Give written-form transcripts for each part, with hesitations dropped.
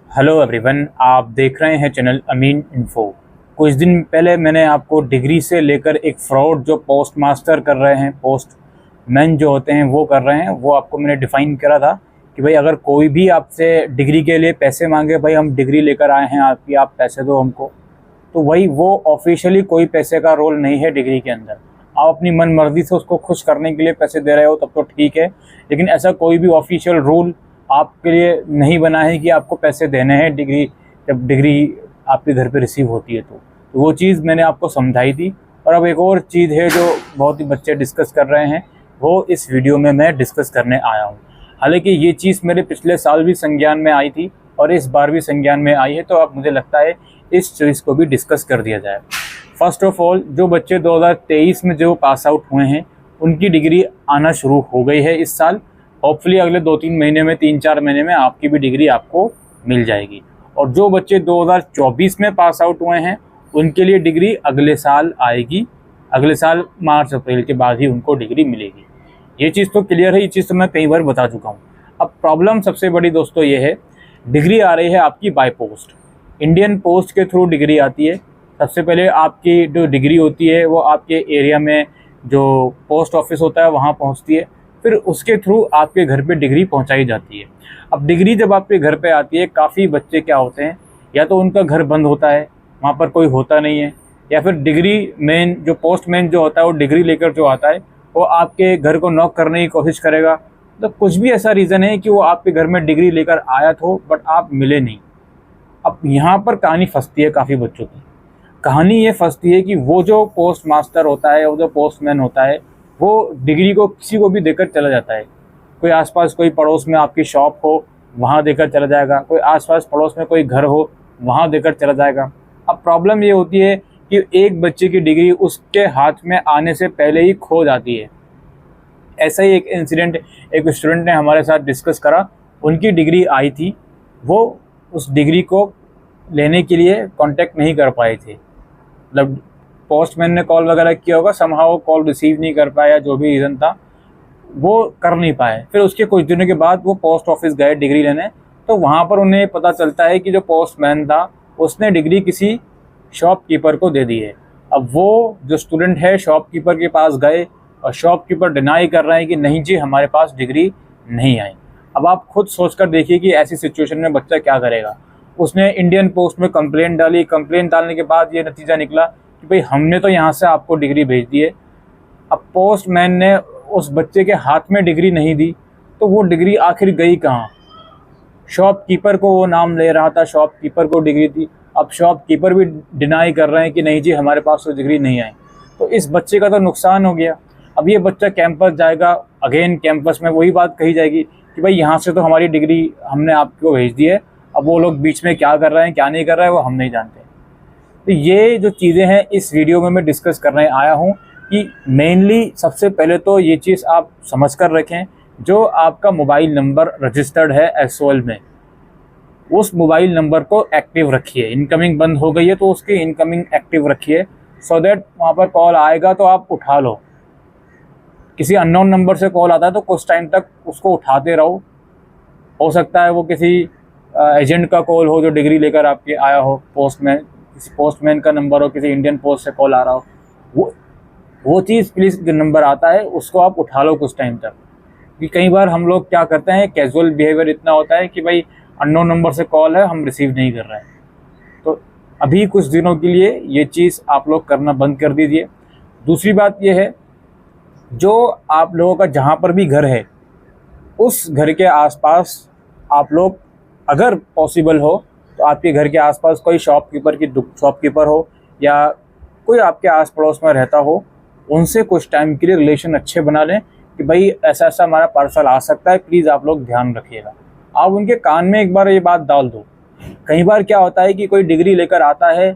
Hello everyone, आप देख रहे हैं चैनल अमीन इन्फो। कुछ दिन पहले मैंने आपको डिग्री से लेकर एक फ्रॉड जो पोस्ट मास्टर कर रहे हैं, पोस्ट मैन जो होते हैं वो कर रहे हैं, वो आपको मैंने डिफ़ाइन करा था कि भाई अगर कोई भी आपसे डिग्री के लिए पैसे मांगे, भाई हम डिग्री लेकर आए हैं आपकी, आप पैसे दो हमको, तो वही वो ऑफिशियली कोई पैसे का रोल नहीं है डिग्री के अंदर। आप अपनी मन मर्जी से उसको खुश करने के लिए पैसे दे रहे हो तब तो ठीक है, लेकिन ऐसा कोई भी ऑफिशियल रूल आपके लिए नहीं बना है कि आपको पैसे देने हैं डिग्री, जब डिग्री आपके घर पे रिसीव होती है तो वो चीज़ मैंने आपको समझाई थी। और अब एक और चीज़ है जो बहुत ही बच्चे डिस्कस कर रहे हैं, वो इस वीडियो में मैं डिस्कस करने आया हूँ। हालांकि ये चीज़ मेरे पिछले साल भी संज्ञान में आई थी और इस बार भी संज्ञान में आई है, तो अब मुझे लगता है इस चीज़ को भी डिस्कस कर दिया जाए। फर्स्ट ऑफ ऑल, जो बच्चे 2023 में जो पास आउट हुए हैं उनकी डिग्री आना शुरू हो गई है इस साल। होपफुली अगले 2-3 महीने में, 3-4 महीने में आपकी भी डिग्री आपको मिल जाएगी। और जो बच्चे 2024 में पास आउट हुए हैं उनके लिए डिग्री अगले साल आएगी। अगले साल मार्च अप्रैल के बाद ही उनको डिग्री मिलेगी। ये चीज़ तो क्लियर है, ये चीज़ तो मैं कई बार बता चुका हूँ। अब प्रॉब्लम सबसे बड़ी दोस्तों ये है, डिग्री आ रही है आपकी बाय पोस्ट। इंडियन पोस्ट के थ्रू डिग्री आती है। सबसे पहले आपकी जो डिग्री होती है वो आपके एरिया में जो पोस्ट ऑफिस होता है वहाँ पहुँचती है, फिर उसके थ्रू आपके घर पे डिग्री पहुँचाई जाती है। अब डिग्री जब आपके घर पे आती है, काफ़ी बच्चे क्या होते हैं, या तो उनका घर बंद होता है, वहाँ पर कोई होता नहीं है, या फिर डिग्री मैन जो पोस्टमैन जो होता है वो डिग्री लेकर जो आता है वो आपके घर को नॉक करने की कोशिश करेगा। तो कुछ भी ऐसा रीज़न है कि वो आपके घर में डिग्री लेकर आया तो बट आप मिले नहीं। अब यहाँ पर कहानी फंसती है काफ़ी बच्चों की। कहानी ये फंसती है कि वो जो पोस्ट मास्टर होता है, वो जो पोस्टमैन होता है, वो डिग्री को किसी को भी देकर चला जाता है। कोई आसपास कोई पड़ोस में आपकी शॉप हो वहाँ देकर चला जाएगा, कोई आसपास पड़ोस में कोई घर हो वहाँ देकर चला जाएगा। अब प्रॉब्लम ये होती है कि एक बच्चे की डिग्री उसके हाथ में आने से पहले ही खो जाती है। ऐसा ही एक इंसिडेंट एक स्टूडेंट ने हमारे साथ डिस्कस करा। उनकी डिग्री आई थी, वो उस डिग्री को लेने के लिए कांटेक्ट नहीं कर पाए थे। मतलब पोस्टमैन ने कॉल वगैरह किया होगा, समहाउ कॉल रिसीव नहीं कर पाया, जो भी रीज़न था वो कर नहीं पाए। फिर उसके कुछ दिनों के बाद वो पोस्ट ऑफिस गए डिग्री लेने, तो वहाँ पर उन्हें पता चलता है कि जो पोस्टमैन था उसने डिग्री किसी शॉपकीपर को दे दी है। अब वो जो स्टूडेंट है शॉपकीपर के पास गए और शॉपकीपर डिनाई कर रहे हैं कि नहीं जी हमारे पास डिग्री नहीं आई। अब आप खुद सोचकर देखिए कि ऐसी सिचुएशन में बच्चा क्या करेगा। उसने इंडियन पोस्ट में कंप्लेंट डाली, कंप्लेंट डालने के बाद ये नतीजा निकला कि भाई हमने तो यहाँ से आपको डिग्री भेज दी है। अब पोस्टमैन ने उस बच्चे के हाथ में डिग्री नहीं दी, तो वो डिग्री आखिर गई कहाँ। शॉपकीपर को वो नाम ले रहा था, शॉपकीपर को डिग्री दी। अब शॉपकीपर भी डिनाई कर रहे हैं कि नहीं जी हमारे पास तो डिग्री नहीं आई। तो इस बच्चे का तो नुकसान हो गया। अब ये बच्चा कैंपस जाएगा, अगेन कैंपस में वही बात कही जाएगी कि भाई यहाँ से तो हमारी डिग्री हमने आपको भेज दी है। अब वो लोग बीच में क्या कर रहे हैं क्या नहीं कर रहे हैं वो हम नहीं जानते। तो ये जो चीज़ें हैं इस वीडियो में मैं डिस्कस करने आया हूँ कि मेनली सबसे पहले तो ये चीज़ आप समझ कर रखें, जो आपका मोबाइल नंबर रजिस्टर्ड है एसओएल में, उस मोबाइल नंबर को एक्टिव रखिए। इनकमिंग बंद हो गई है तो उसकी इनकमिंग एक्टिव रखिए, सो दैट वहाँ पर कॉल आएगा तो आप उठा लो। किसी अननोन नंबर से कॉल आता है तो कुछ टाइम तक उसको उठाते रहो। हो सकता है वो किसी एजेंट का कॉल हो जो डिग्री लेकर आपके आया हो, पोस्टमैन, किसी पोस्टमैन का नंबर हो, किसी इंडियन पोस्ट से कॉल आ रहा हो, वो चीज़ प्लीज़ नंबर आता है उसको आप उठा लो कुछ टाइम तक। कि कई बार हम लोग क्या करते हैं, कैजुअल बिहेवियर इतना होता है कि भाई अननोन नंबर से कॉल है हम रिसीव नहीं कर रहे हैं। तो अभी कुछ दिनों के लिए ये चीज़ आप लोग करना बंद कर दीजिए। दूसरी बात ये है, जो आप लोगों का जहाँ पर भी घर है उस घर के आसपास आप लोग अगर पॉसिबल हो तो आपके घर के आसपास कोई शॉपकीपर हो या कोई आपके आस पड़ोस में रहता हो, उनसे कुछ टाइम के लिए रिलेशन अच्छे बना लें कि भाई ऐसा ऐसा हमारा पार्सल आ सकता है, प्लीज़ आप लोग ध्यान रखिएगा। आप उनके कान में एक बार ये बात डाल दो। कई बार क्या होता है कि कोई डिग्री लेकर आता है,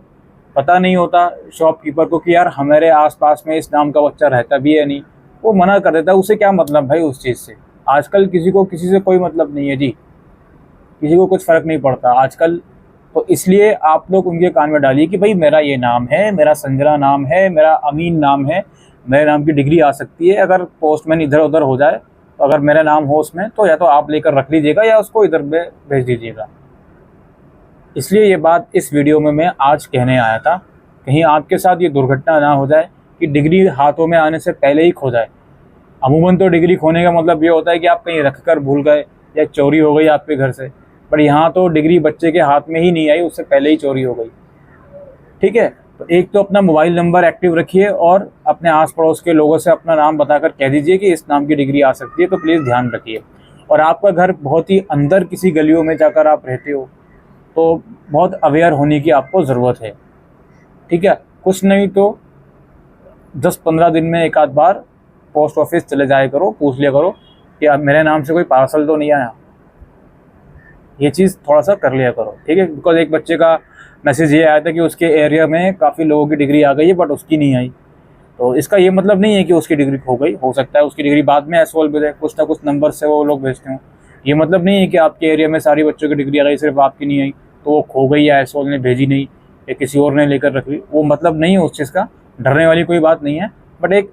पता नहीं होता शॉपकीपर को कि यार हमारे आसपास में इस नाम का बच्चा रहता भी है नहीं, वो मना कर देता है। उसे क्या मतलब भाई उस चीज़ से। आजकल किसी को किसी से कोई मतलब नहीं है जी, किसी को कुछ फ़र्क नहीं पड़ता आजकल। तो इसलिए आप लोग उनके कान में डालिए कि भाई मेरा ये नाम है, मेरा संजना नाम है, मेरा अमीन नाम है, मेरे नाम की डिग्री आ सकती है। अगर पोस्टमैन इधर उधर हो जाए तो अगर मेरा नाम हो उसमें तो या तो आप लेकर रख लीजिएगा या उसको इधर भेज दीजिएगा। इसलिए ये बात इस वीडियो में मैं आज कहने आया था, कहीं आपके साथ ये दुर्घटना ना हो जाए कि डिग्री हाथों में आने से पहले ही खो जाए। अमूमन तो डिग्री खोने का मतलब ये होता है कि आप कहीं रख कर भूल गए या चोरी हो गई आपके घर से, पर यहाँ तो डिग्री बच्चे के हाथ में ही नहीं आई, उससे पहले ही चोरी हो गई। ठीक है, तो एक तो अपना मोबाइल नंबर एक्टिव रखिए और अपने आस पड़ोस के लोगों से अपना नाम बताकर कह दीजिए कि इस नाम की डिग्री आ सकती है, तो प्लीज़ ध्यान रखिए। और आपका घर बहुत ही अंदर किसी गलियों में जाकर आप रहते हो तो बहुत अवेयर होने की आपको ज़रूरत है। ठीक है, कुछ नहीं तो 10-15 दिन में एक आध बार पोस्ट ऑफिस चले जाया करो, पूछ लिया करो कि अब मेरे नाम से कोई पार्सल तो नहीं आया। ये चीज़ थोड़ा सा कर लिया करो। ठीक है, बिकॉज एक बच्चे का मैसेज ये आया था कि उसके एरिया में काफ़ी लोगों की डिग्री आ गई है बट उसकी नहीं आई। तो इसका ये मतलब नहीं है कि उसकी डिग्री खो गई, हो सकता है उसकी डिग्री बाद में एसओएल भेजे, कुछ ना कुछ नंबर से वो लोग भेजते हो। ये मतलब नहीं है कि आपके एरिया में सारी बच्चों की डिग्री आ गई, सिर्फ आपकी नहीं आई तो वो खो गई या एसओएल ने भेजी नहीं या किसी और ने लेकर रख ली। वो मतलब नहीं है उस चीज़ का, डरने वाली कोई बात नहीं है। बट एक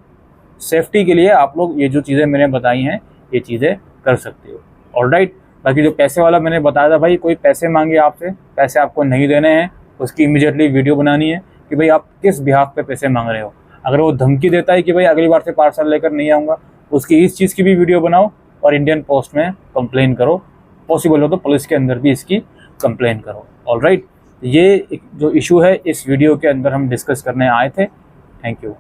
सेफ्टी के लिए आप लोग ये जो चीज़ें मैंने बताई हैं ये चीज़ें कर सकते हो। ऑलराइट, बाकी जो पैसे वाला मैंने बताया था भाई, कोई पैसे मांगे आपसे, पैसे आपको नहीं देने हैं, उसकी इमीडिएटली वीडियो बनानी है कि भाई आप किस बिहाफ पे पैसे मांग रहे हो। अगर वो धमकी देता है कि भाई अगली बार से पार्सल लेकर नहीं आऊँगा, उसकी इस चीज़ की भी वीडियो बनाओ और इंडियन पोस्ट में कंप्लेन करो, पॉसिबल हो तो पुलिस के अंदर भी इसकी कंप्लेन करो। ऑलराइट, ये जो इशू है इस वीडियो के अंदर हम डिस्कस करने आए थे। Thank you.